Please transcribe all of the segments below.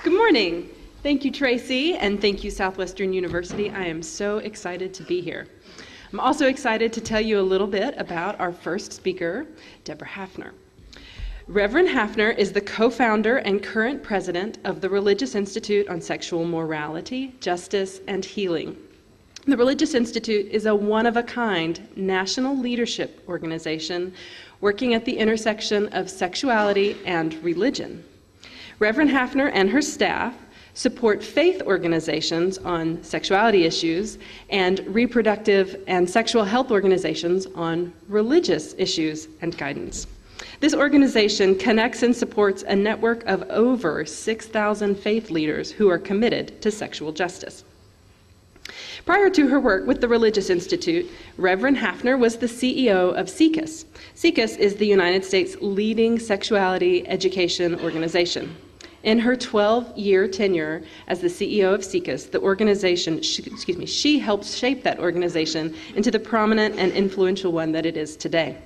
Good morning. Thank you, Tracy, and thank you, Southwestern University. I am so excited to be here. I'm also excited to tell you a little bit about our first speaker, Debra Haffner. Reverend Haffner is the co-founder and current president of the Religious Institute on Sexual Morality, Justice, and Healing. The Religious Institute is a one-of-a-kind national leadership organization working at the intersection of sexuality and religion. Reverend Haffner and her staff support faith organizations on sexuality issues and reproductive and sexual health organizations on religious issues and guidance. This organization connects and supports a network of over 6,000 faith leaders who are committed to sexual justice. Prior to her work with the Religious Institute, Reverend Haffner was the CEO of SIECUS. SIECUS is the United States' leading sexuality education organization. In her 12-year tenure as the CEO of SIECUS, the organization, she helped shape that organization into the prominent and influential one that it is today.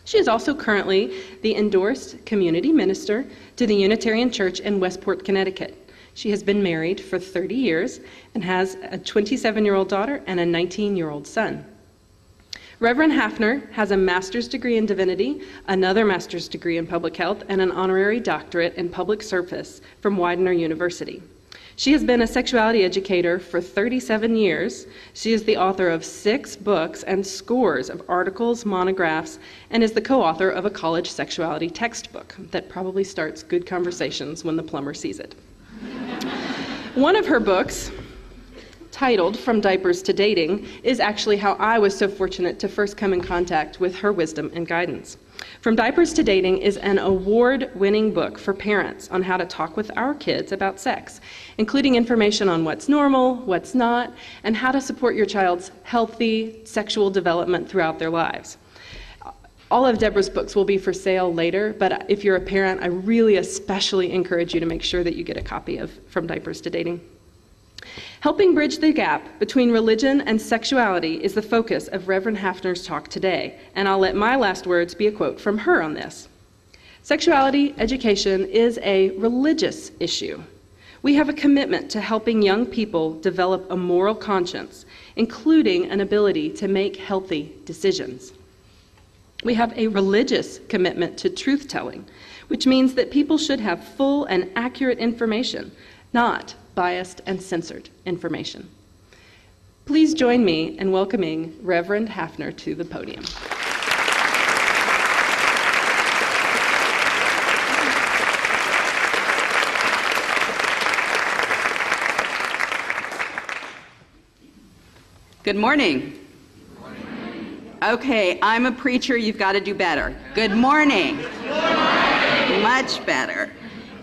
She is also currently the endorsed community minister to the Unitarian Church in Westport, Connecticut. She has been married for 30 years and has a 27-year-old daughter and a 19-year-old son. Reverend Haffner has a master's degree in divinity, another master's degree in public health, and an honorary doctorate in public service from Widener University. She has been a sexuality educator for 37 years. She is the author of 6 books and scores of articles, monographs, and is the co-author of a college sexuality textbook that probably starts good conversations when the plumber sees it. One of her books, titled From Diapers to Dating, is actually how I was so fortunate to first come in contact with her wisdom and guidance. From Diapers to Dating is an award-winning book for parents on how to talk with our kids about sex, including information on what's normal, what's not, and how to support your child's healthy sexual development throughout their lives. All of Debra's books will be for sale later, but if you're a parent, I really especially encourage you to make sure that you get a copy of From Diapers to Dating. Helping bridge the gap between religion and sexuality is the focus of Reverend Haffner's talk today, and I'll let my last words be a quote from her on this. Sexuality education is a religious issue. We have a commitment to helping young people develop a moral conscience, including an ability to make healthy decisions. We have a religious commitment to truth-telling, which means that people should have full and accurate information, not biased and censored information. Please join me in welcoming Reverend Haffner to the podium. Good morning. Okay, I'm a preacher, you've got to do better. Good morning. Much better.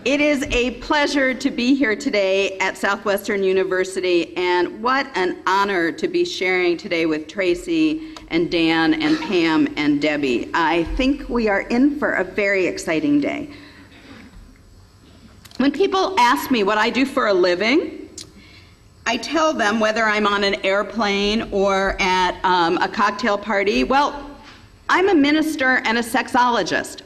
It is a pleasure to be here today at Southwestern University, and what an honor to be sharing today with Tracy and Dan and Pam and Debbie. I think we are in for a very exciting day. When people ask me what I do for a living, I tell them, whether I'm on an airplane or at a cocktail party, well, I'm a minister and a sexologist.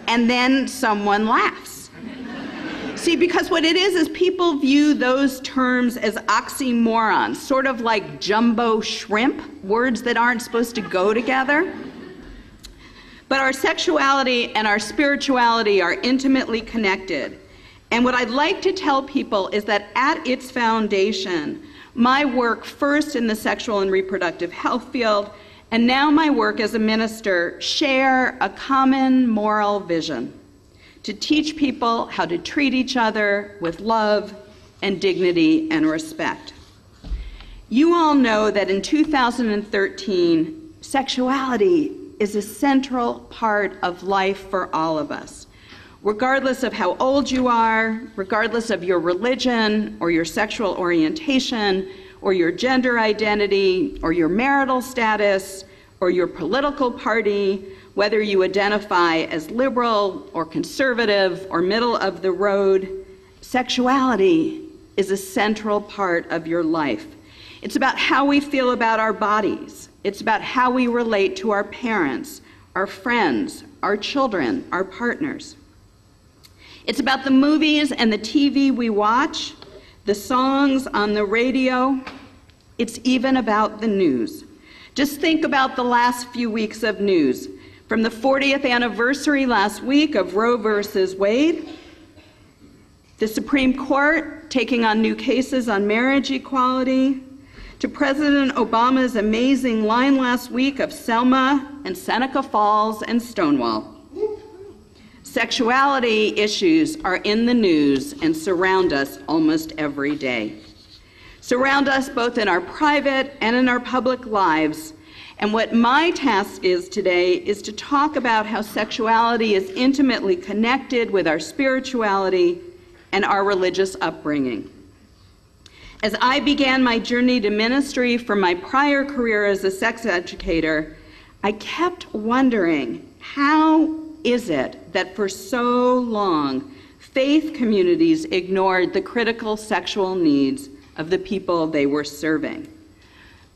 And then someone laughs. See, because what it is people view those terms as oxymorons, sort of like jumbo shrimp, words that aren't supposed to go together. But our sexuality and our spirituality are intimately connected. And what I'd like to tell people is that at its foundation, my work first in the sexual and reproductive health field, and now my work as a minister, share a common moral vision to teach people how to treat each other with love and dignity and respect. You all know that in 2013, sexuality is a central part of life for all of us. Regardless of how old you are, regardless of your religion or your sexual orientation or your gender identity or your marital status or your political party, whether you identify as liberal or conservative or middle of the road, sexuality is a central part of your life. It's about how we feel about our bodies. It's about how we relate to our parents, our friends, our children, our partners. It's about the movies and the TV we watch, the songs on the radio. It's even about the news. Just think about the last few weeks of news. From the 40th anniversary last week of Roe versus Wade, the Supreme Court taking on new cases on marriage equality, to President Obama's amazing line last week of Selma and Seneca Falls and Stonewall. Sexuality issues are in the news and surround us almost every day. Surround us both in our private and in our public lives. And what my task is today is to talk about how sexuality is intimately connected with our spirituality and our religious upbringing. As I began my journey to ministry from my prior career as a sex educator, I kept wondering, how is it that for so long, faith communities ignored the critical sexual needs of the people they were serving?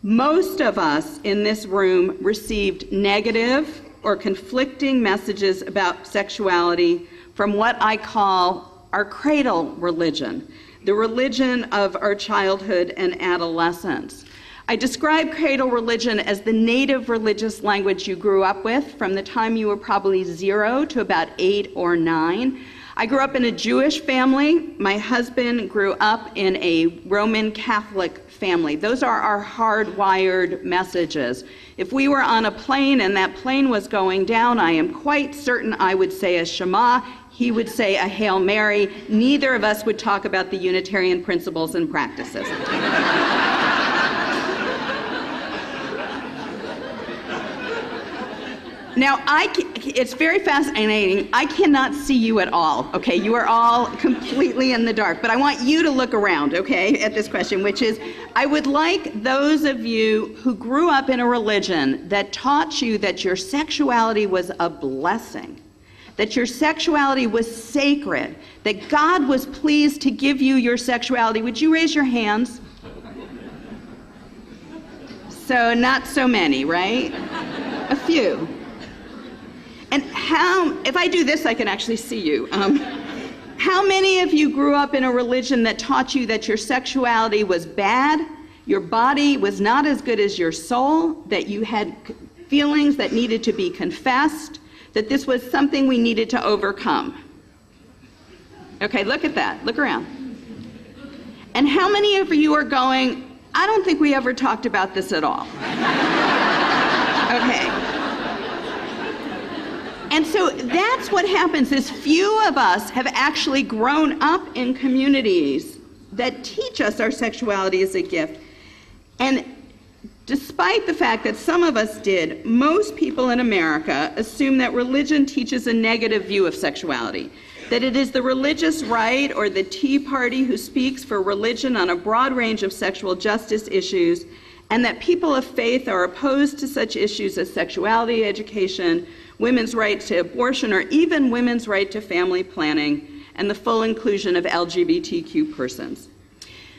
Most of us in this room received negative or conflicting messages about sexuality from what I call our cradle religion, the religion of our childhood and adolescence. I describe cradle religion as the native religious language you grew up with from the time you were probably 0 to about 8 or 9. I grew up in a Jewish family. My husband grew up in a Roman Catholic family. Those are our hardwired messages. If we were on a plane and that plane was going down, I am quite certain I would say a Shema. He would say a Hail Mary. Neither of us would talk about the Unitarian principles and practices. Now, it's very fascinating. I cannot see you at all, okay? You are all completely in the dark. But I want you to look around, okay, at this question, which is, I would like those of you who grew up in a religion that taught you that your sexuality was a blessing, that your sexuality was sacred, that God was pleased to give you your sexuality. Would you raise your hands? So not so many, right? A few. And if I do this, I can actually see you. How many of you grew up in a religion that taught you that your sexuality was bad, your body was not as good as your soul, that you had feelings that needed to be confessed, that this was something we needed to overcome? Okay, look at that. Look around. And how many of you are going, I don't think we ever talked about this at all? Okay. And so that's what happens, is few of us have actually grown up in communities that teach us our sexuality as a gift. And despite the fact that some of us did, most people in America assume that religion teaches a negative view of sexuality, that it is the religious right or the Tea Party who speaks for religion on a broad range of sexual justice issues, and that people of faith are opposed to such issues as sexuality education, women's right to abortion, or even women's right to family planning, and the full inclusion of LGBTQ persons.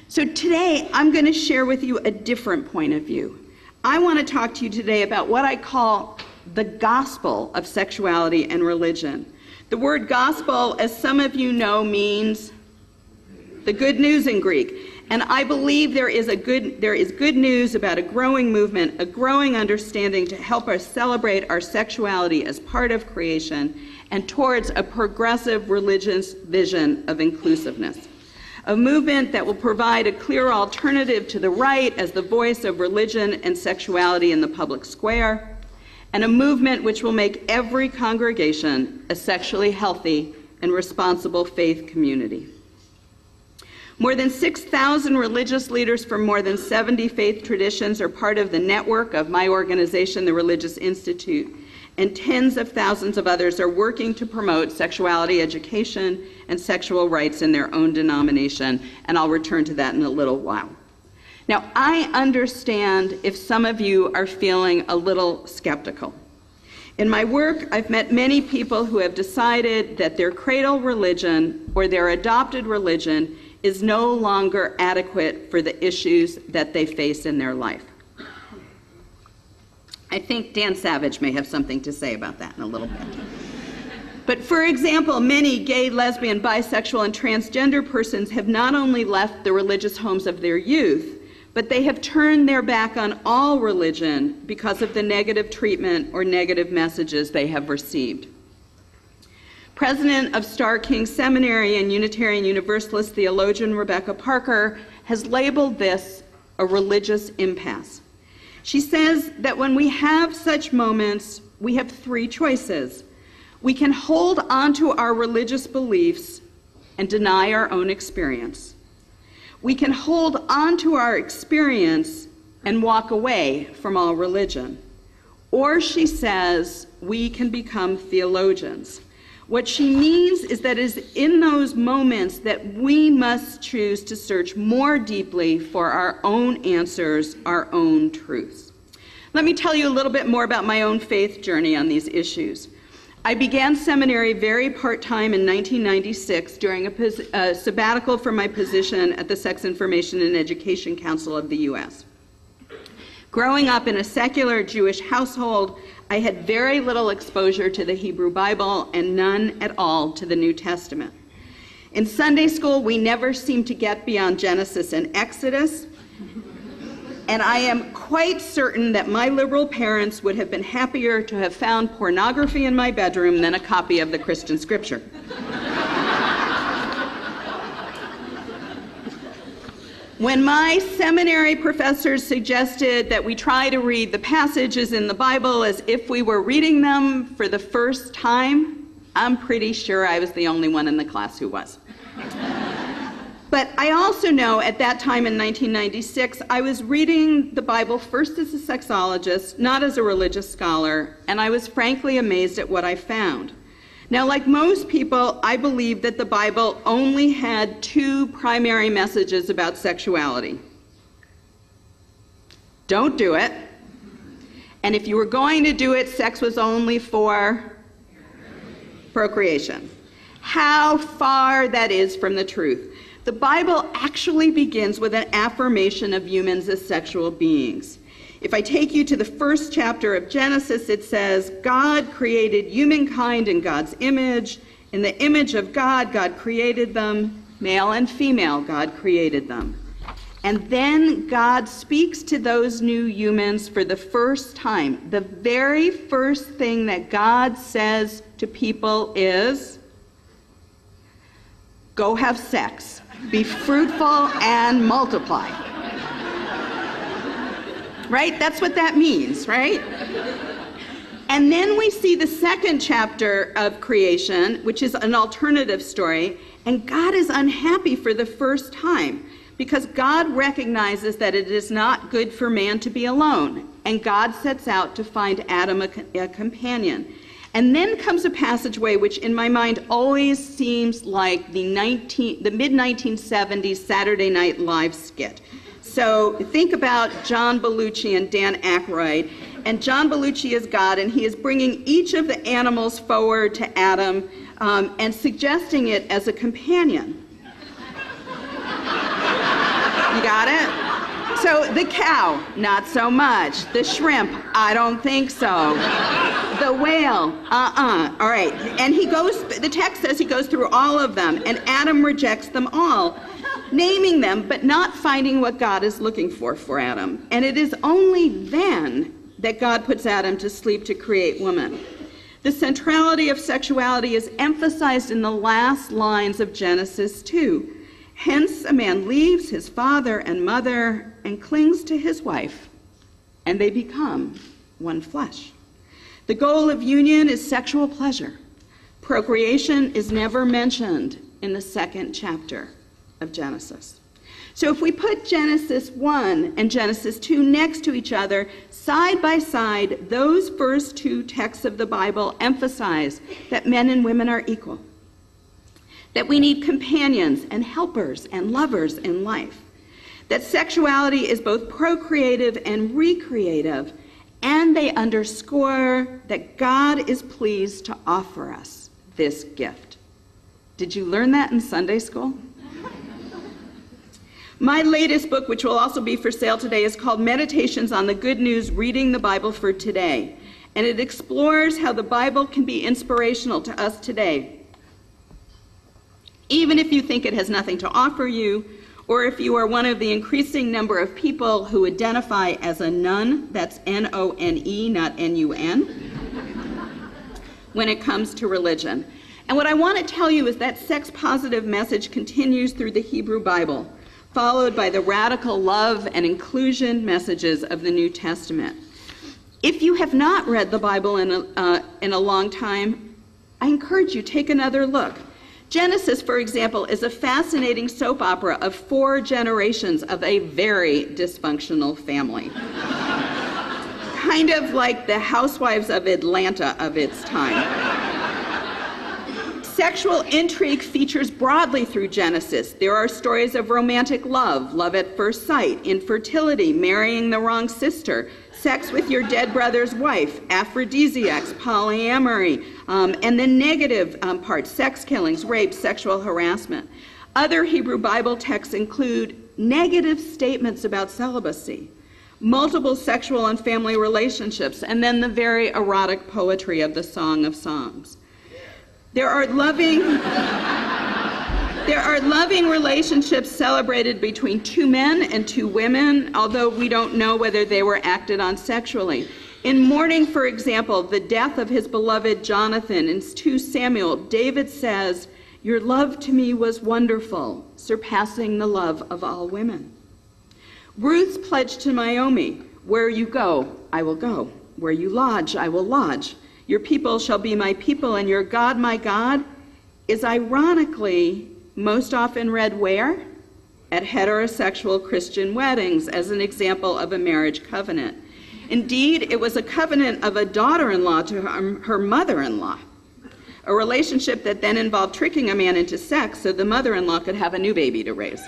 So today, I'm going to share with you a different point of view. I want to talk to you today about what I call the gospel of sexuality and religion. The word gospel, as some of you know, means the good news in Greek. And I believe there is good news about a growing movement, a growing understanding to help us celebrate our sexuality as part of creation and towards a progressive religious vision of inclusiveness. A movement that will provide a clear alternative to the right as the voice of religion and sexuality in the public square, and a movement which will make every congregation a sexually healthy and responsible faith community. More than 6,000 religious leaders from more than 70 faith traditions are part of the network of my organization, the Religious Institute, and tens of thousands of others are working to promote sexuality education and sexual rights in their own denomination, and I'll return to that in a little while. Now, I understand if some of you are feeling a little skeptical. In my work, I've met many people who have decided that their cradle religion or their adopted religion is no longer adequate for the issues that they face in their life. I think Dan Savage may have something to say about that in a little bit. But for example, many gay, lesbian, bisexual, and transgender persons have not only left the religious homes of their youth, but they have turned their back on all religion because of the negative treatment or negative messages they have received. President of Starr King Seminary and Unitarian Universalist theologian Rebecca Parker has labeled this a religious impasse. She says that when we have such moments, we have three choices. We can hold on to our religious beliefs and deny our own experience. We can hold on to our experience and walk away from all religion. Or, she says, we can become theologians. What she means is that it is in those moments that we must choose to search more deeply for our own answers, our own truths. Let me tell you a little bit more about my own faith journey on these issues. I began seminary very part-time in 1996 during a sabbatical from my position at the Sex Information and Education Council of the U.S. Growing up in a secular Jewish household, I had very little exposure to the Hebrew Bible and none at all to the New Testament. In Sunday school, we never seemed to get beyond Genesis and Exodus, and I am quite certain that my liberal parents would have been happier to have found pornography in my bedroom than a copy of the Christian scripture. When my seminary professors suggested that we try to read the passages in the Bible as if we were reading them for the first time, I'm pretty sure I was the only one in the class who was. But I also know at that time in 1996, I was reading the Bible first as a sexologist, not as a religious scholar, and I was frankly amazed at what I found. Now, like most people, I believed that the Bible only had two primary messages about sexuality. Don't do it. And if you were going to do it, sex was only for procreation. How far that is from the truth. The Bible actually begins with an affirmation of humans as sexual beings. If I take you to the first chapter of Genesis, it says, God created humankind in God's image. In the image of God, God created them. Male and female, God created them. And then God speaks to those new humans for the first time. The very first thing that God says to people is, go have sex, be fruitful and multiply. Right? That's what that means, right? And then we see the second chapter of creation, which is an alternative story, and God is unhappy for the first time because God recognizes that it is not good for man to be alone, and God sets out to find Adam a companion. And then comes a passageway which in my mind always seems like the mid-1970s Saturday Night Live skit. So think about John Belushi and Dan Aykroyd, and John Belushi is God, and he is bringing each of the animals forward to Adam and suggesting it as a companion. You got it? So the cow, not so much. The shrimp, I don't think so. The whale, all right. And the text says he goes through all of them, and Adam rejects them all, naming them, but not finding what God is looking for Adam. And it is only then that God puts Adam to sleep to create woman. The centrality of sexuality is emphasized in the last lines of Genesis 2. Hence, a man leaves his father and mother and clings to his wife, and they become one flesh. The goal of union is sexual pleasure. Procreation is never mentioned in the second chapter of Genesis. So if we put Genesis 1 and Genesis 2 next to each other, side by side, those first two texts of the Bible emphasize that men and women are equal, that we need companions and helpers and lovers in life, that sexuality is both procreative and recreative, and they underscore that God is pleased to offer us this gift. Did you learn that in Sunday school? My latest book, which will also be for sale today, is called Meditations on the Good News, Reading the Bible for Today. and it explores how the Bible can be inspirational to us today. Even if you think it has nothing to offer you, or if you are one of the increasing number of people who identify as a nun, that's N-O-N-E, not N-U-N, when it comes to religion. And what I want to tell you is that sex-positive message continues through the Hebrew Bible, followed by the radical love and inclusion messages of the New Testament. If you have not read the Bible in a long time, I encourage you, take another look. Genesis, for example, is a fascinating soap opera of 4 generations of a very dysfunctional family. Kind of like the Housewives of Atlanta of its time. Sexual intrigue features broadly through Genesis. There are stories of romantic love, love at first sight, infertility, marrying the wrong sister, sex with your dead brother's wife, aphrodisiacs, polyamory, and the negative parts, sex killings, rape, sexual harassment. Other Hebrew Bible texts include negative statements about celibacy, multiple sexual and family relationships, and then the very erotic poetry of the Song of Songs. There are loving relationships celebrated between 2 men and 2 women, although we don't know whether they were acted on sexually. In mourning, for example, the death of his beloved Jonathan in 2 Samuel, David says, "Your love to me was wonderful, surpassing the love of all women." Ruth's pledge to Naomi, "Where you go, I will go. Where you lodge, I will lodge. Your people shall be my people, and your God, my God," is ironically most often read where? At heterosexual Christian weddings as an example of a marriage covenant. Indeed, it was a covenant of a daughter-in-law to her mother-in-law, a relationship that then involved tricking a man into sex so the mother-in-law could have a new baby to raise.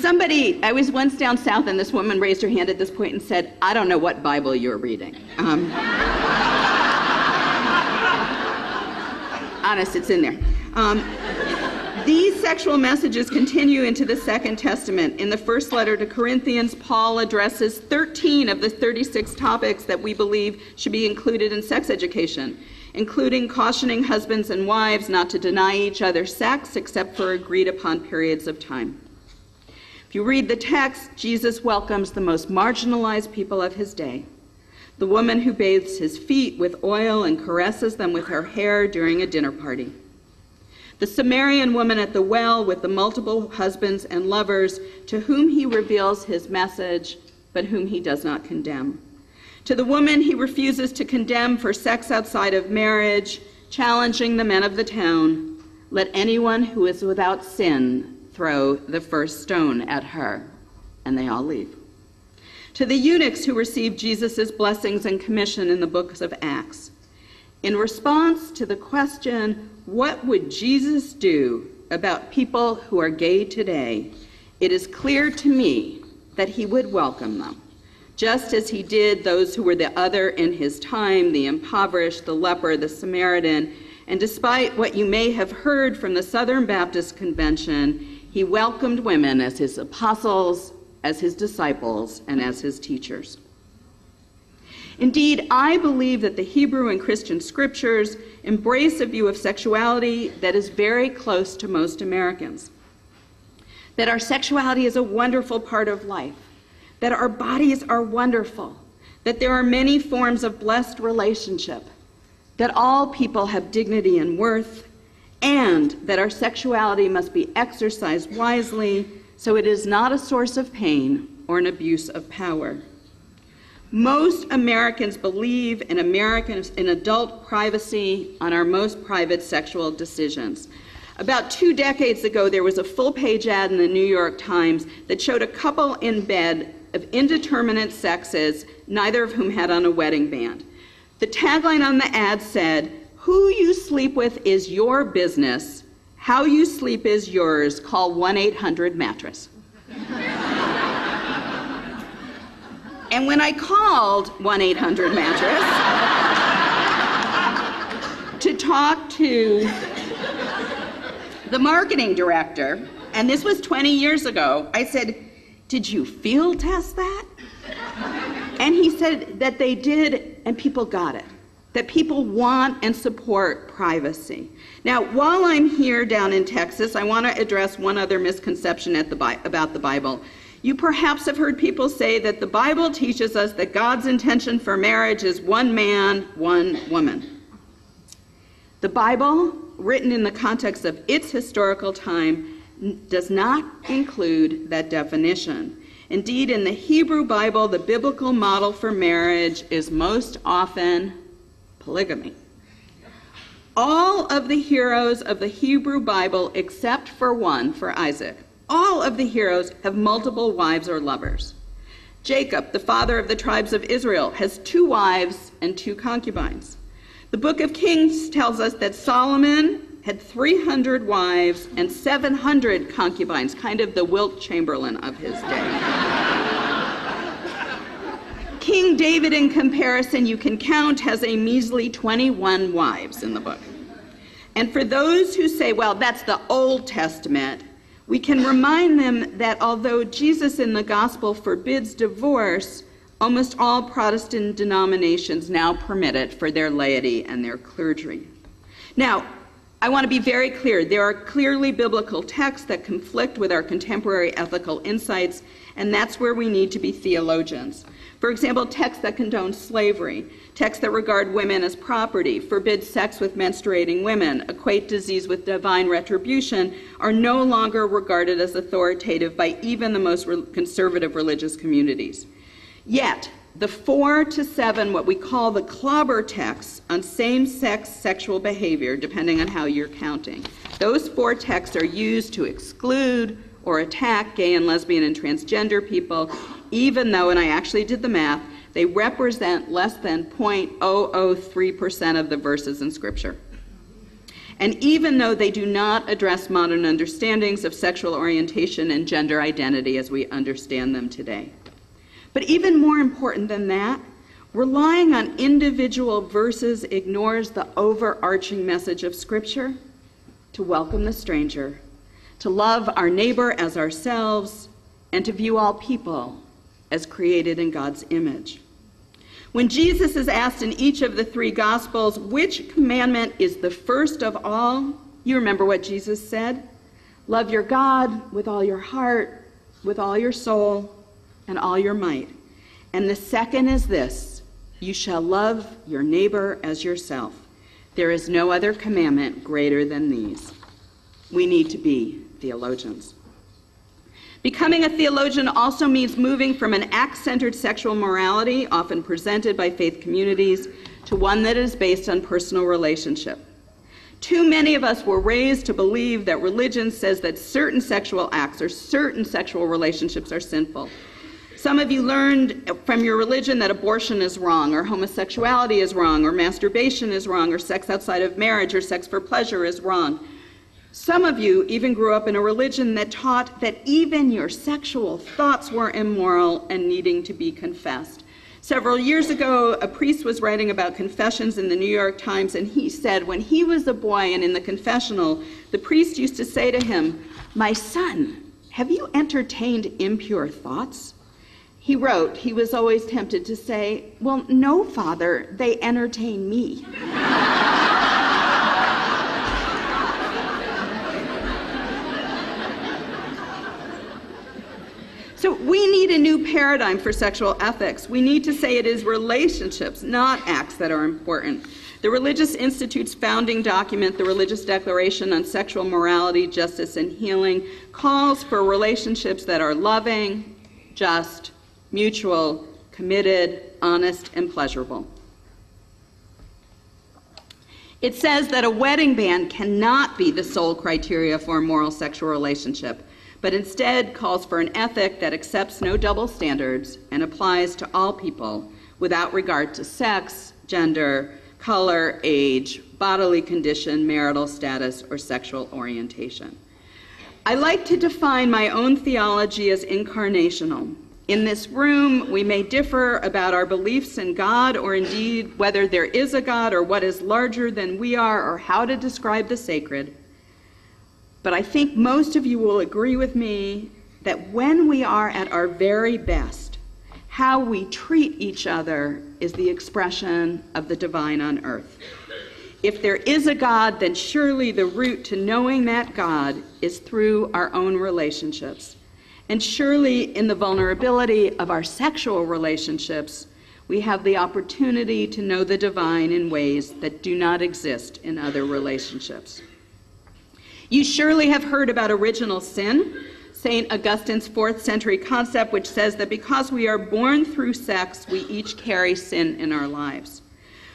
I was once down south, and this woman raised her hand at this point and said, "I don't know what Bible you're reading." Honest, it's in there. These sexual messages continue into the Second Testament. In the first letter to Corinthians, Paul addresses 13 of the 36 topics that we believe should be included in sex education, including cautioning husbands and wives not to deny each other sex except for agreed-upon periods of time. If you read the text, Jesus welcomes the most marginalized people of his day. The woman who bathes his feet with oil and caresses them with her hair during a dinner party. The Samaritan woman at the well with the multiple husbands and lovers to whom he reveals his message, but whom he does not condemn. To the woman he refuses to condemn for sex outside of marriage, challenging the men of the town, "Let anyone who is without sin throw the first stone at her," and they all leave. To the eunuchs who received Jesus' blessings and commission in the books of Acts. In response to the question, what would Jesus do about people who are gay today, it is clear to me that he would welcome them, just as he did those who were the other in his time, the impoverished, the leper, the Samaritan. And despite what you may have heard from the Southern Baptist Convention, he welcomed women as his apostles, as his disciples, and as his teachers. Indeed, I believe that the Hebrew and Christian scriptures embrace a view of sexuality that is very close to most Americans. That our sexuality is a wonderful part of life, that our bodies are wonderful, that there are many forms of blessed relationship, that all people have dignity and worth, and that our sexuality must be exercised wisely so it is not a source of pain or an abuse of power. Most Americans believe in adult privacy on our most private sexual decisions. About 2 decades ago, there was a full-page ad in the New York Times that showed a couple in bed of indeterminate sexes, neither of whom had on a wedding band. The tagline on the ad said, "Who you sleep with is your business. How you sleep is yours. Call 1-800-MATTRESS." And when I called 1-800-MATTRESS to talk to the marketing director, and this was 20 years ago, I said, "Did you field test that?" And he said that they did, and people got it, that people want and support privacy. Now, while I'm here down in Texas, I want to address one other misconception about the Bible. You perhaps have heard people say that the Bible teaches us that God's intention for marriage is one man, one woman. The Bible, written in the context of its historical time, does not include that definition. Indeed, in the Hebrew Bible, the biblical model for marriage is most often polygamy. All of the heroes of the Hebrew Bible, except for one, for Isaac, all of the heroes have multiple wives or lovers. Jacob, the father of the tribes of Israel, has 2 wives and 2 concubines. The book of Kings tells us that Solomon had 300 wives and 700 concubines, kind of the Wilt Chamberlain of his day. King David, in comparison, you can count, has a measly 21 wives in the book. And for those who say, well, that's the Old Testament, we can remind them that although Jesus in the gospel forbids divorce, almost all Protestant denominations now permit it for their laity and their clergy. Now, I want to be very clear. There are clearly biblical texts that conflict with our contemporary ethical insights, and that's where we need to be theologians. For example, texts that condone slavery, texts that regard women as property, forbid sex with menstruating women, equate disease with divine retribution, are no longer regarded as authoritative by even the most conservative religious communities. Yet, the 4 to 7, what we call the clobber texts on same-sex sexual behavior, depending on how you're counting, those 4 texts are used to exclude or attack gay and lesbian and transgender people, even though, and I actually did the math, they represent less than 0.003% of the verses in Scripture. And even though they do not address modern understandings of sexual orientation and gender identity as we understand them today. But even more important than that, relying on individual verses ignores the overarching message of Scripture to welcome the stranger, to love our neighbor as ourselves, and to view all people as created in God's image. When Jesus is asked in each of the 3 Gospels which commandment is the first of all, you remember what Jesus said? Love your God with all your heart, with all your soul, and all your might. And the second is this: you shall love your neighbor as yourself. There is no other commandment greater than these. We need to be theologians. Becoming a theologian also means moving from an act-centered sexual morality, often presented by faith communities, to one that is based on personal relationship. Too many of us were raised to believe that religion says that certain sexual acts or certain sexual relationships are sinful. Some of you learned from your religion that abortion is wrong, or homosexuality is wrong, or masturbation is wrong, or sex outside of marriage, or sex for pleasure is wrong. Some of you even grew up in a religion that taught that even your sexual thoughts were immoral and needing to be confessed. Several years ago, a priest was writing about confessions in the New York Times, and he said when he was a boy and in the confessional, the priest used to say to him, "My son, have you entertained impure thoughts?" He wrote he was always tempted to say, "Well, no, Father, they entertain me." So we need a new paradigm for sexual ethics. We need to say it is relationships, not acts, that are important. The Religious Institute's founding document, the Religious Declaration on Sexual Morality, Justice, and Healing, calls for relationships that are loving, just, mutual, committed, honest, and pleasurable. It says that a wedding band cannot be the sole criteria for a moral sexual relationship, but instead calls for an ethic that accepts no double standards and applies to all people without regard to sex, gender, color, age, bodily condition, marital status, or sexual orientation. I like to define my own theology as incarnational. In this room, we may differ about our beliefs in God, or indeed whether there is a God or what is larger than we are, or how to describe the sacred. But I think most of you will agree with me that when we are at our very best, How we treat each other is the expression of the divine on earth. If there is a God, then surely the route to knowing that God is through our own relationships. And surely in the vulnerability of our sexual relationships, we have the opportunity to know the divine in ways that do not exist in other relationships. You surely have heard about original sin, St. Augustine's 4th century concept, which says that because we are born through sex, we each carry sin in our lives.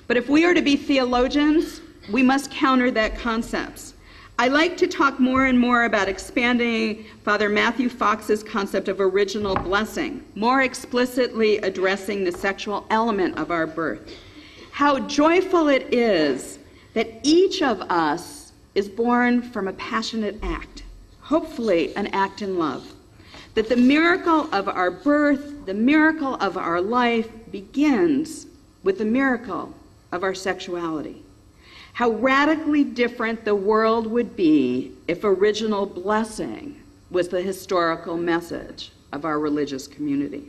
But if we are to be theologians, we must counter that concept. I like to talk more and more about expanding Father Matthew Fox's concept of original blessing, more explicitly addressing the sexual element of our birth. How joyful it is that each of us is born from a passionate act, hopefully an act in love. That the miracle of our birth, the miracle of our life, begins with the miracle of our sexuality. How radically different the world would be if original blessing was the historical message of our religious community.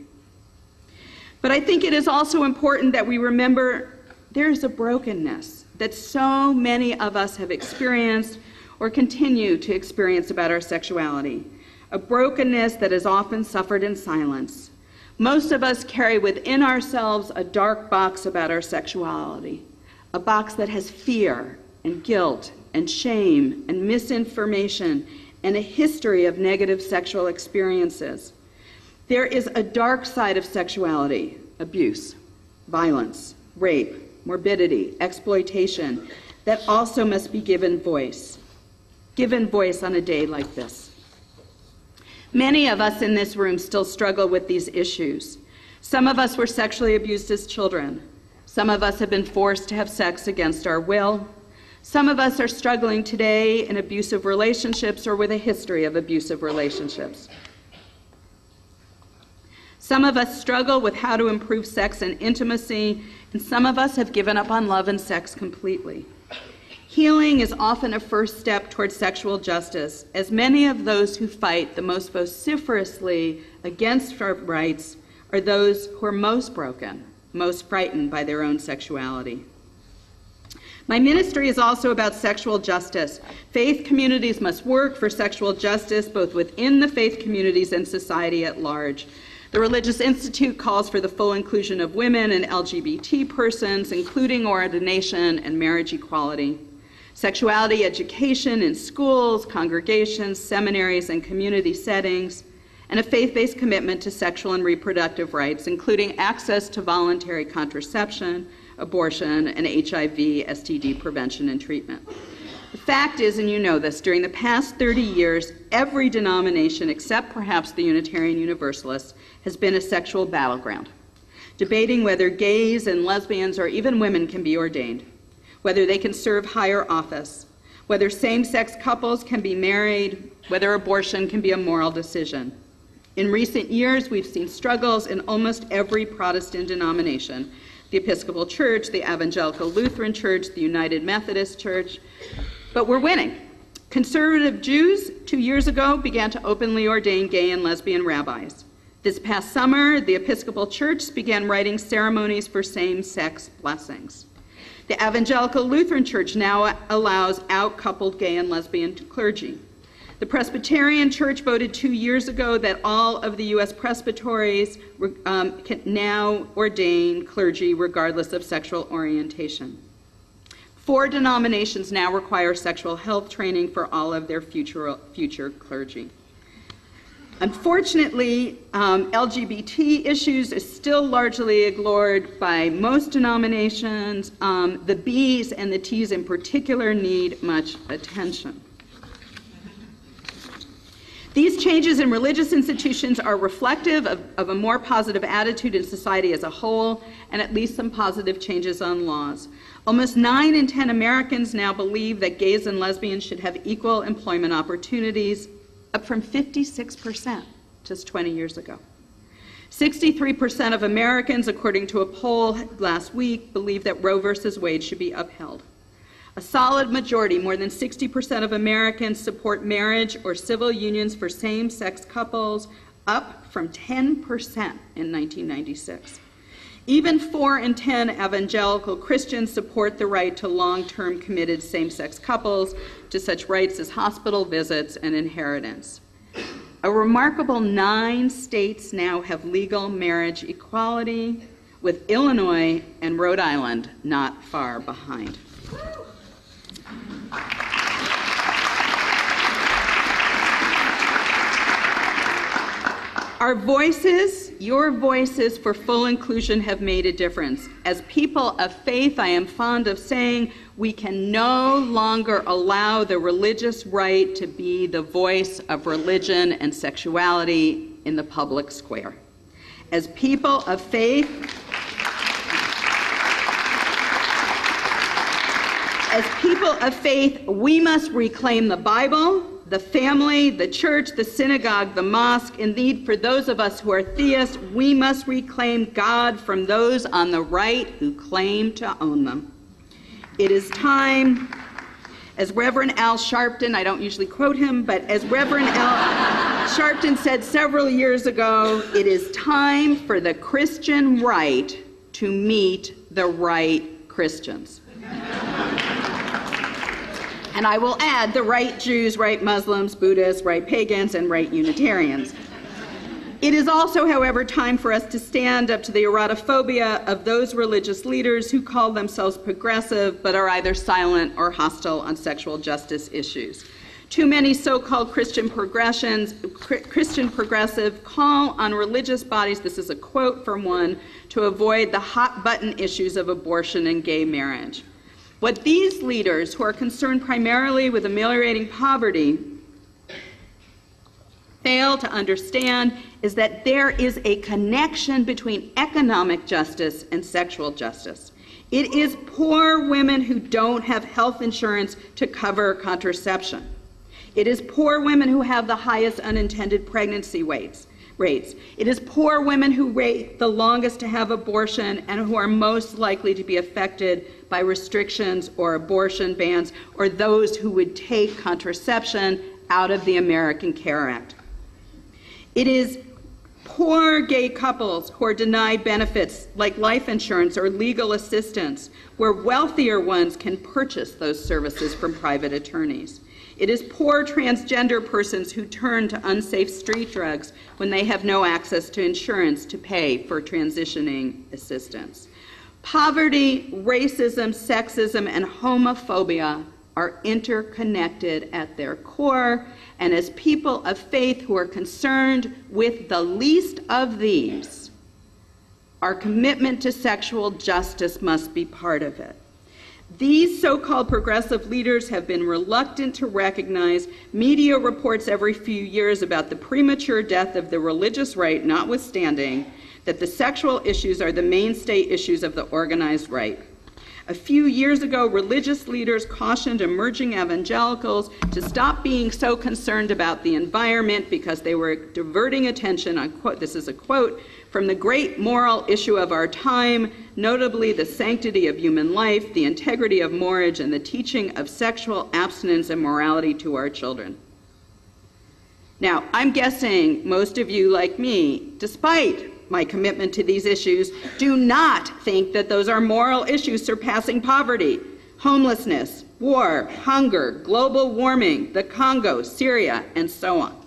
But I think it is also important that we remember there's a brokenness that so many of us have experienced or continue to experience about our sexuality, a brokenness that is often suffered in silence. Most of us carry within ourselves a dark box about our sexuality, a box that has fear and guilt and shame and misinformation and a history of negative sexual experiences. There is a dark side of sexuality: abuse, violence, rape, morbidity, exploitation, that also must be given voice on a day like this. Many of us in this room still struggle with these issues. Some of us were sexually abused as children. Some of us have been forced to have sex against our will. Some of us are struggling today in abusive relationships or with a history of abusive relationships. Some of us struggle with how to improve sex and intimacy, and some of us have given up on love and sex completely. Healing is often a first step towards sexual justice, as many of those who fight the most vociferously against our rights are those who are most broken, most frightened by their own sexuality. My ministry is also about sexual justice. Faith communities must work for sexual justice both within the faith communities and society at large. The Religious Institute calls for the full inclusion of women and LGBT persons, including ordination and marriage equality. Sexuality education in schools, congregations, seminaries, and community settings, and a faith-based commitment to sexual and reproductive rights, including access to voluntary contraception, abortion, and HIV, STD prevention and treatment. The fact is, and you know this, during the past 30 years, every denomination, except perhaps the Unitarian Universalists, has been a sexual battleground, debating whether gays and lesbians or even women can be ordained, whether they can serve higher office, whether same-sex couples can be married, whether abortion can be a moral decision. In recent years, we've seen struggles in almost every Protestant denomination: the Episcopal Church, the Evangelical Lutheran Church, the United Methodist Church, but we're winning. Conservative Jews 2 years ago began to openly ordain gay and lesbian rabbis. This past summer, the Episcopal Church began writing ceremonies for same-sex blessings. The Evangelical Lutheran Church now allows out-coupled gay and lesbian clergy. The Presbyterian Church voted 2 years ago that all of the U.S. presbyteries can now ordain clergy regardless of sexual orientation. 4 denominations now require sexual health training for all of their future clergy. Unfortunately, LGBT issues is still largely ignored by most denominations. The B's and the T's in particular need much attention. These changes in religious institutions are reflective of a more positive attitude in society as a whole, and at least some positive changes on laws. Almost 9 in 10 Americans now believe that gays and lesbians should have equal employment opportunities, up from 56% just 20 years ago. 63% of Americans, according to a poll last week, believe that Roe versus Wade should be upheld. A solid majority, more than 60% of Americans, support marriage or civil unions for same-sex couples, up from 10% in 1996. Even 4 in 10 evangelical Christians support the right to long-term committed same-sex couples to such rights as hospital visits and inheritance. A remarkable 9 states now have legal marriage equality, with Illinois and Rhode Island not far behind. Our voices, your voices for full inclusion have made a difference. As people of faith, I am fond of saying we can no longer allow the religious right to be the voice of religion and sexuality in the public square. As people of faith, we must reclaim the Bible, the family, the church, the synagogue, the mosque. Indeed, for those of us who are theists, we must reclaim God from those on the right who claim to own them. It is time, as Reverend Al Sharpton, I don't usually quote him, but as Reverend Al Sharpton said several years ago, it is time for the Christian right to meet the right Christians. And I will add the right Jews, right Muslims, Buddhists, right pagans, and right Unitarians. It is also, however, time for us to stand up to the erotophobia of those religious leaders who call themselves progressive but are either silent or hostile on sexual justice issues. Too many so-called Christian progressive call on religious bodies, this is a quote from one, to avoid the hot-button issues of abortion and gay marriage. What these leaders, who are concerned primarily with ameliorating poverty, fail to understand is that there is a connection between economic justice and sexual justice. It is poor women who don't have health insurance to cover contraception. It is poor women who have the highest unintended pregnancy rates. It is poor women who wait the longest to have abortion and who are most likely to be affected by restrictions or abortion bans, or those who would take contraception out of the American Care Act. It is poor gay couples who are denied benefits like life insurance or legal assistance, where wealthier ones can purchase those services from private attorneys. It is poor transgender persons who turn to unsafe street drugs when they have no access to insurance to pay for transitioning assistance. Poverty, racism, sexism, and homophobia are interconnected at their core, and as people of faith who are concerned with the least of these, our commitment to sexual justice must be part of it. These so-called progressive leaders have been reluctant to recognize media reports every few years about the premature death of the religious right, notwithstanding that the sexual issues are the mainstay issues of the organized right. A few years ago, religious leaders cautioned emerging evangelicals to stop being so concerned about the environment because they were diverting attention on, quote, this is a quote, from the great moral issue of our time, notably the sanctity of human life, the integrity of marriage, and the teaching of sexual abstinence and morality to our children. Now, I'm guessing most of you, like me, despite my commitment to these issues, do not think that those are moral issues surpassing poverty, homelessness, war, hunger, global warming, the Congo, Syria, and so on.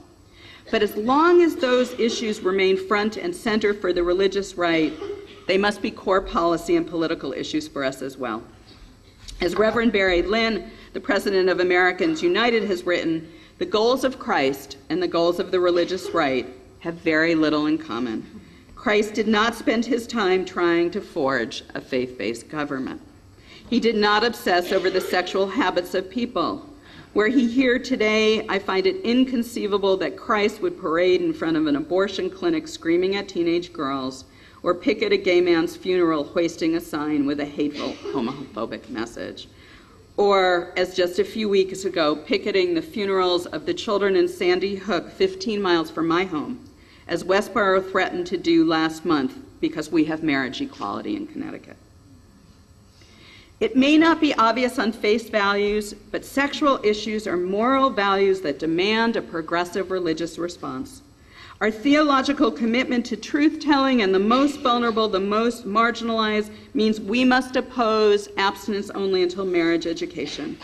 But as long as those issues remain front and center for the religious right, they must be core policy and political issues for us as well. As Reverend Barry Lynn, the president of Americans United, has written, the goals of Christ and the goals of the religious right have very little in common. Christ did not spend his time trying to forge a faith-based government. He did not obsess over the sexual habits of people. Were he here today, I find it inconceivable that Christ would parade in front of an abortion clinic screaming at teenage girls, or picket a gay man's funeral hoisting a sign with a hateful homophobic message. Or, as just a few weeks ago, picketing the funerals of the children in Sandy Hook, 15 miles from my home, as Westboro threatened to do last month because we have marriage equality in Connecticut. It may not be obvious on face values, but sexual issues are moral values that demand a progressive religious response. Our theological commitment to truth-telling and the most vulnerable, the most marginalized, means we must oppose abstinence only until marriage education.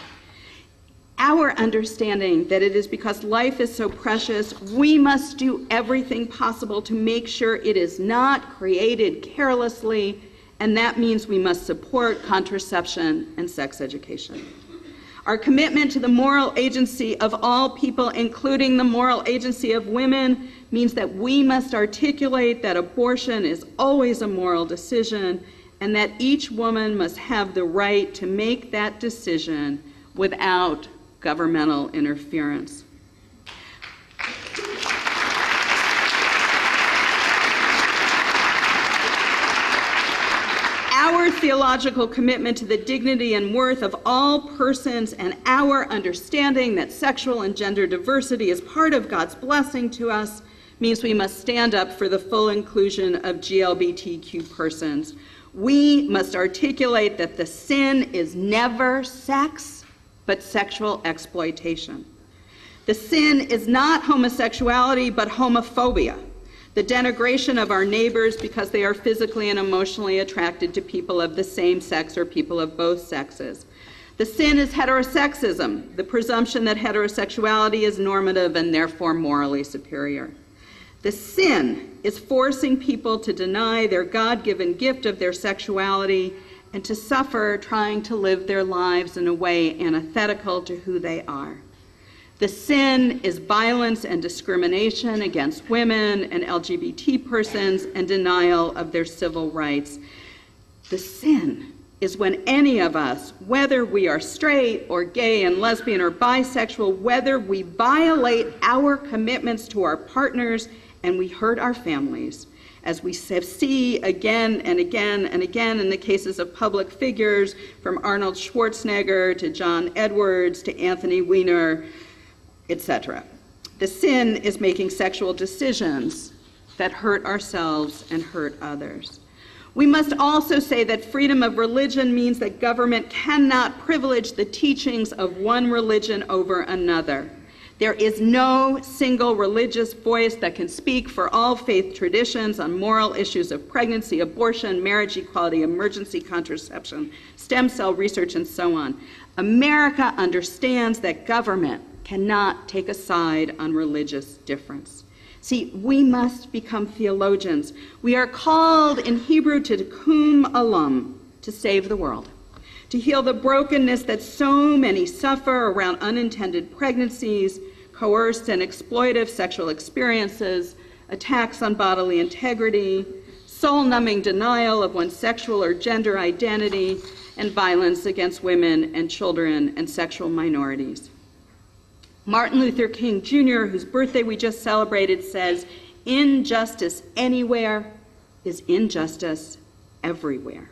Our understanding that it is because life is so precious, we must do everything possible to make sure it is not created carelessly, and that means we must support contraception and sex education. Our commitment to the moral agency of all people, including the moral agency of women, means that we must articulate that abortion is always a moral decision and that each woman must have the right to make that decision without governmental interference. Our theological commitment to the dignity and worth of all persons and our understanding that sexual and gender diversity is part of God's blessing to us means we must stand up for the full inclusion of GLBTQ persons. We must articulate that the sin is never sex, but sexual exploitation. The sin is not homosexuality, but homophobia, the denigration of our neighbors because they are physically and emotionally attracted to people of the same sex or people of both sexes. The sin is heterosexism, the presumption that heterosexuality is normative and therefore morally superior. The sin is forcing people to deny their God-given gift of their sexuality and to suffer trying to live their lives in a way antithetical to who they are. The sin is violence and discrimination against women and LGBT persons and denial of their civil rights. The sin is when any of us, whether we are straight or gay and lesbian or bisexual, whether we violate our commitments to our partners and we hurt our families, as we see again and again and again in the cases of public figures, from Arnold Schwarzenegger to John Edwards to Anthony Weiner, etc. The sin is making sexual decisions that hurt ourselves and hurt others. We must also say that freedom of religion means that government cannot privilege the teachings of one religion over another. There is no single religious voice that can speak for all faith traditions on moral issues of pregnancy, abortion, marriage equality, emergency contraception, stem cell research, and so on. America understands that government cannot take a side on religious difference. See, we must become theologians. We are called in Hebrew to tikkun olam, to save the world, to heal the brokenness that so many suffer around unintended pregnancies, coerced and exploitive sexual experiences, attacks on bodily integrity, soul-numbing denial of one's sexual or gender identity, and violence against women and children and sexual minorities. Martin Luther King Jr., whose birthday we just celebrated, says, "Injustice anywhere is injustice everywhere."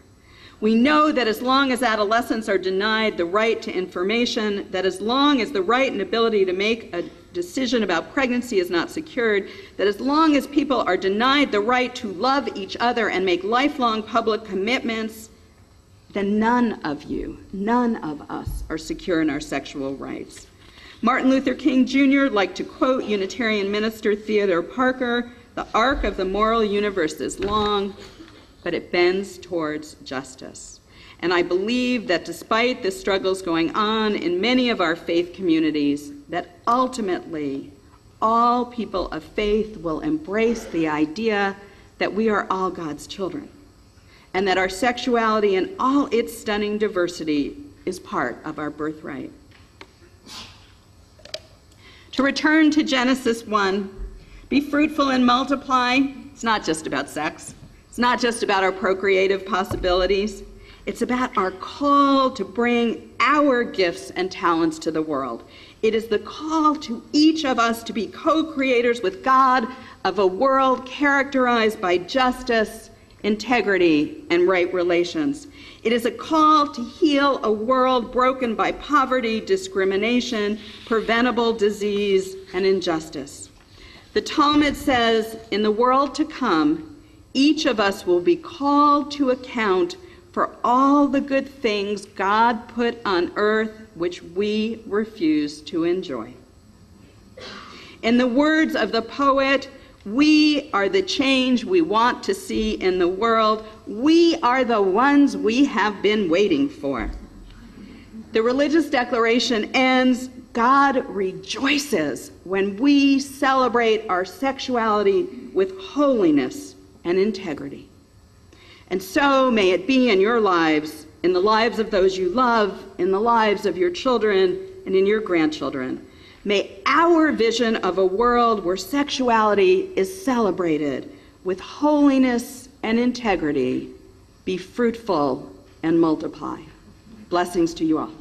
We know that as long as adolescents are denied the right to information, that as long as the right and ability to make a decision about pregnancy is not secured, that as long as people are denied the right to love each other and make lifelong public commitments, then none of us are secure in our sexual rights. Martin Luther King Jr. liked to quote Unitarian minister Theodore Parker, "The arc of the moral universe is long, but it bends towards justice." And I believe that despite the struggles going on in many of our faith communities, that ultimately all people of faith will embrace the idea that we are all God's children, and that our sexuality in all its stunning diversity is part of our birthright. To return to Genesis 1, be fruitful and multiply. It's not just about sex. It's not just about our procreative possibilities. It's about our call to bring our gifts and talents to the world. It is the call to each of us to be co-creators with God of a world characterized by justice, integrity, and right relations. It is a call to heal a world broken by poverty, discrimination, preventable disease, and injustice. The Talmud says, in the world to come, each of us will be called to account for all the good things God put on earth which we refuse to enjoy. In the words of the poet, We are the change we want to see in the world. We are the ones we have been waiting for. The religious declaration ends, God rejoices when we celebrate our sexuality with holiness and integrity. And so may it be in your lives, in the lives of those you love, in the lives of your children, and in your grandchildren. May our vision of a world where sexuality is celebrated with holiness and integrity be fruitful and multiply. Blessings to you all.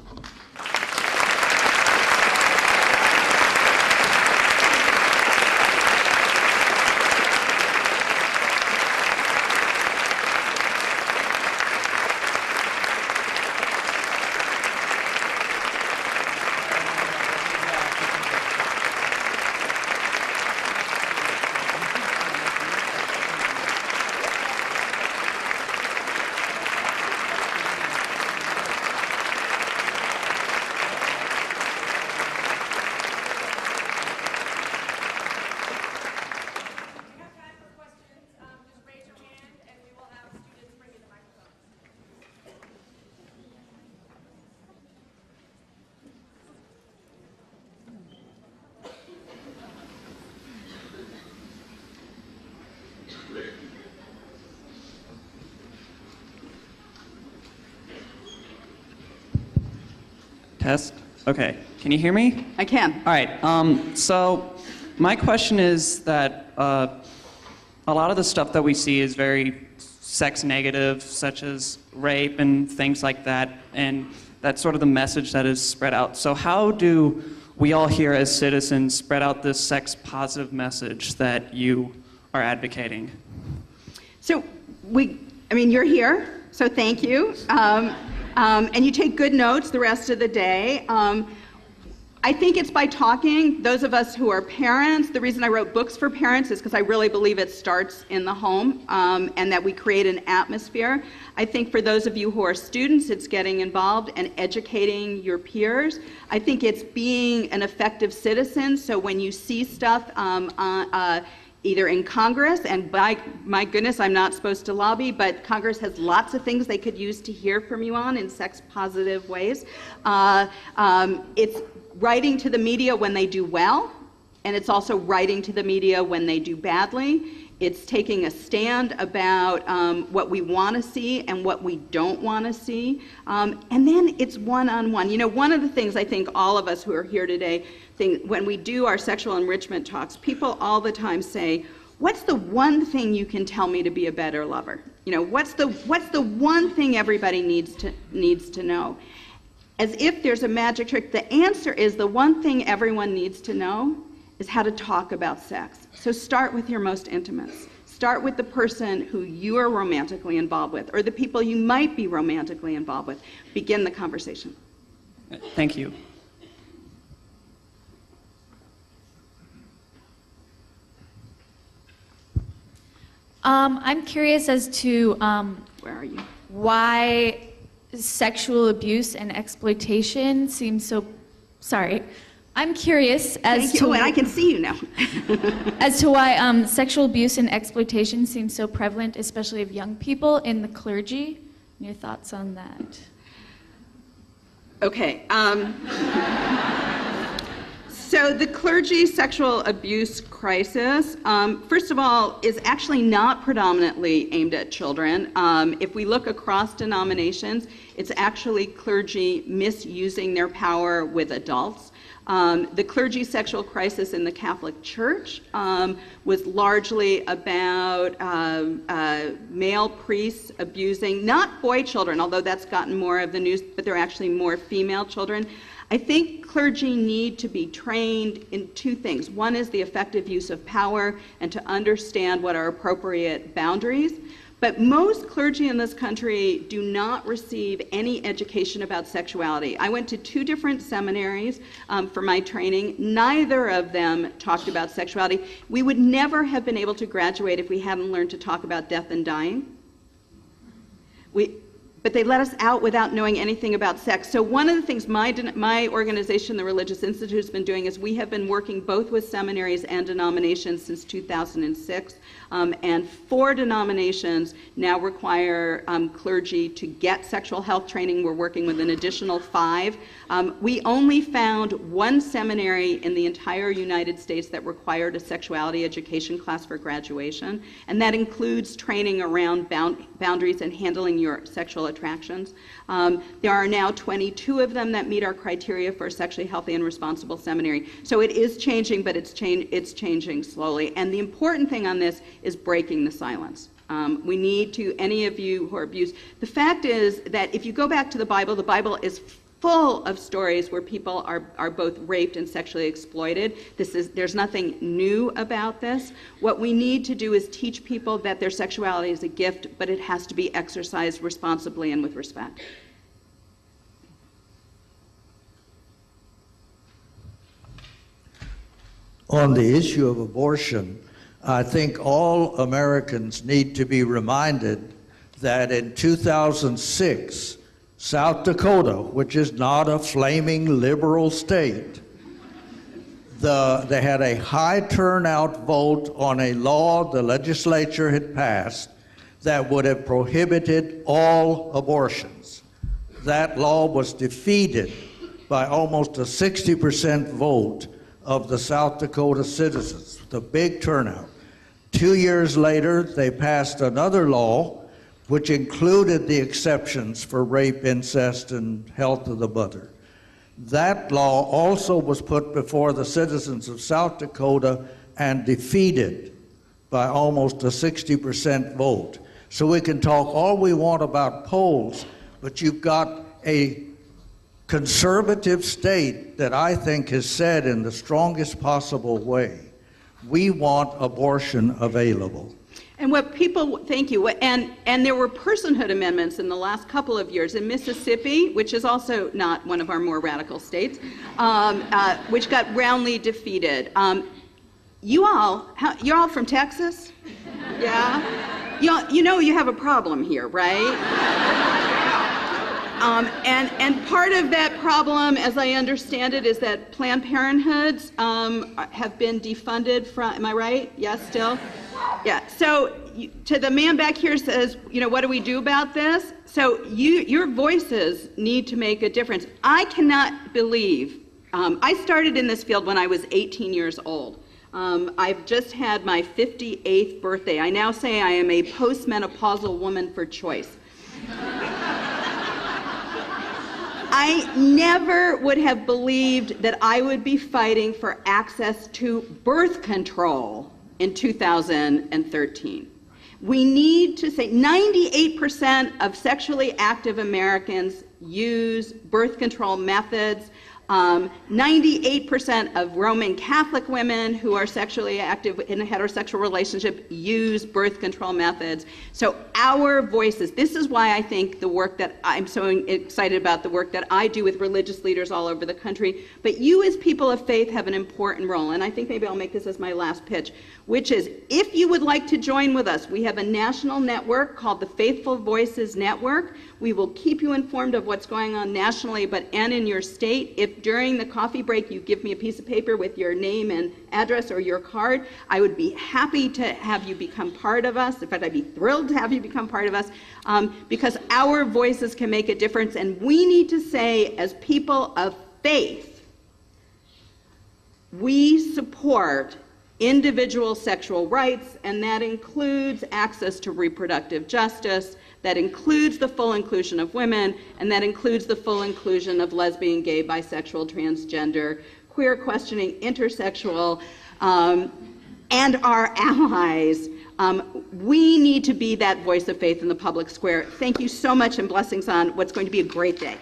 Test? Okay. Can you hear me? I can. All right. So my question is that a lot of the stuff that we see is very sex negative, such as rape and things like that, and that's sort of the message that is spread out. So how do we all here as citizens spread out this sex positive message that you are advocating? So you're here, so thank you. And you take good notes the rest of the day. I think it's by talking. Those of us who are parents, the reason I wrote books for parents is because I really believe it starts in the home, and that we create an atmosphere. I think for those of you who are students, it's getting involved and educating your peers. I think it's being an effective citizen, so when you see stuff either in Congress, and by my goodness, I'm not supposed to lobby, but Congress has lots of things they could use to hear from you on in sex-positive ways. It's writing to the media when they do well, and it's also writing to the media when they do badly. It's taking a stand about what we want to see and what we don't want to see. And then it's one-on-one. You know, one of the things I think all of us who are here today think when we do our sexual enrichment talks, people all the time say, what's the one thing you can tell me to be a better lover? You know, what's the one thing everybody needs to know? As if there's a magic trick. The answer is the one thing everyone needs to know is how to talk about sex. So start with your most intimates. Start with the person who you are romantically involved with, or the people you might be romantically involved with. Begin the conversation. Thank you. I'm curious as to Where are you? why sexual abuse and exploitation seems so... Sorry. I'm curious as to... Oh, and I can see you now. as to why sexual abuse and exploitation seems so prevalent, especially of young people in the clergy. Your thoughts on that? Okay. So the clergy sexual abuse crisis, first of all, is actually not predominantly aimed at children. If we look across denominations, it's actually clergy misusing their power with adults. The clergy sexual crisis in the Catholic Church was largely about male priests abusing, not boy children, although that's gotten more of the news, but they're actually more female children. I think clergy need to be trained in two things. One is the effective use of power and to understand what are appropriate boundaries. But most clergy in this country do not receive any education about sexuality. I went to 2 different seminaries for my training. Neither of them talked about sexuality. We would never have been able to graduate if we hadn't learned to talk about death and dying. but they let us out without knowing anything about sex. So one of the things my organization, the Religious Institute, has been doing is we have been working both with seminaries and denominations since 2006. And 4 denominations now require clergy to get sexual health training. We're working with an additional 5. We only found 1 seminary in the entire United States that required a sexuality education class for graduation, and that includes training around boundaries and handling your sexual attractions. There are now 22 of them that meet our criteria for a sexually healthy and responsible seminary. So it is changing, but it's changing slowly. And the important thing on this is breaking the silence. We need to, any of you who are abused, the fact is that if you go back to the Bible is full of stories where people are both raped and sexually exploited. There's nothing new about this. What we need to do is teach people that their sexuality is a gift, but it has to be exercised responsibly and with respect. On the issue of abortion, I think all Americans need to be reminded that in 2006, South Dakota, which is not a flaming liberal state, they had a high turnout vote on a law the legislature had passed that would have prohibited all abortions. That law was defeated by almost a 60% vote of the South Dakota citizens, the big turnout. 2 years later, they passed another law which included the exceptions for rape, incest, and health of the mother. That law also was put before the citizens of South Dakota and defeated by almost a 60% vote. So we can talk all we want about polls, but you've got a conservative state that I think has said in the strongest possible way, we want abortion available. And what people, thank you, and there were personhood amendments in the last couple of years in Mississippi, which is also not one of our more radical states, which got roundly defeated. You're all from Texas? Yeah? You know you have a problem here, right? And part of that problem, as I understand it, is that Planned Parenthoods have been defunded from, am I right? Yes, still? Yeah, so to the man back here says, what do we do about this? So your voices need to make a difference. I cannot believe, I started in this field when I was 18 years old. I've just had my 58th birthday. I now say I am a postmenopausal woman for choice. I never would have believed that I would be fighting for access to birth control in 2013. We need to say 98% of sexually active Americans use birth control methods. 98% of Roman Catholic women who are sexually active in a heterosexual relationship use birth control methods. So our voices, this is why I think the work that I'm so excited about, the work that I do with religious leaders all over the country, but you as people of faith have an important role, and I think maybe I'll make this as my last pitch, which is if you would like to join with us, we have a national network called the Faithful Voices Network. We will keep you informed of what's going on nationally and in your state. If during the coffee break you give me a piece of paper with your name and address or your card, I would be happy to have you become part of us. In fact, I'd be thrilled to have you become part of us because our voices can make a difference, and we need to say as people of faith, we support individual sexual rights, and that includes access to reproductive justice, that includes the full inclusion of women, and that includes the full inclusion of lesbian, gay, bisexual, transgender, queer questioning, intersexual, and our allies. We need to be that voice of faith in the public square. Thank you so much, and blessings on what's going to be a great day.